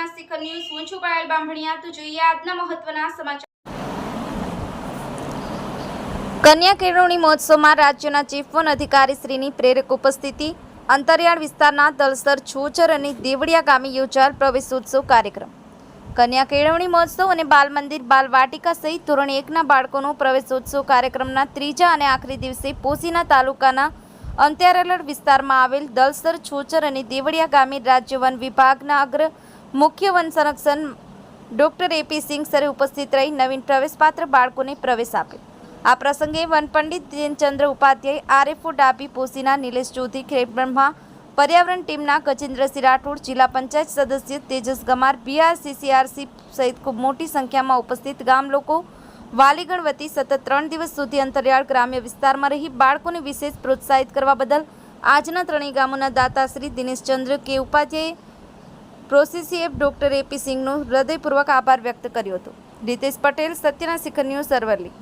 સત્યના શિખર ન્યૂઝ હું છું પાયલ બામણિયા। તો જોઈએ આજના મહત્વના સમાચાર। કન્યા કેળવણી મહોત્સવમાં રાજ્યના ચીફ વન અધિકારી શ્રીની પ્રેરક ઉપસ્થિતિ। અંતરિયાળ વિસ્તારના દલસર, છોચર અને દેવળિયા ગામે યોજાયેલ પ્રવેશોત્સવ કાર્યક્રમ। કન્યા કેળવણી મહોત્સવ અને બાલ મંદિર, બાલ વાટિકા સહિત ધોરણ 1ના બાળકોનો પ્રવેશોત્સવ કાર્યક્રમના ત્રીજા અને આખરી દિવસે પોશીના તાલુકાના અંતરિયાળ વિસ્તારમાં આવેલ દલસર, છોચર અને દેવળિયા ગામે રાજ્ય વન વિભાગના અગ્ર મુખ્ય વન સંરક્ષક ડોક્ટર એ.પી. સિંઘ સરે ઉપસ્થિત રહી નવીન પ્રવેશપાત્ર બાળકોને પ્રવેશ આપ્યો। આ પ્રસંગે વન પંડિત દિનચંદ્ર ઉપાધ્યાય, આરએફઓ ડાબી, પોશીના નિલેશ ચૌધરી, ખેડબ્રહ્મા પર્યાવરણ ટીમના ગજેન્દ્રસિંહ રાઠોડ, જિલ્લા પંચાયત સદસ્ય તેજસ ગમાર, BRCCRC સહિત ખૂબ મોટી સંખ્યામાં ઉપસ્થિત ગામ લોકો, વાલીગણ વતી સતત 3 દિવસ સુધી અંતરિયાળ ગ્રામ્ય વિસ્તારમાં રહી બાળકોને વિશેષ પ્રોત્સાહિત કરવા બદલ આજના ત્રણેય ગામોના દાતાશ્રી દિનેશચંદ્ર કે ઉપાધ્યાય, પ્રોસીસીએફ ડોક્ટર એ.પી. સિંઘનો હૃદયપૂર્વક આભાર વ્યક્ત કર્યો હતો। રીતેશ પટેલ, સત્યના શિખર ન્યૂઝ, અરવલ્લી।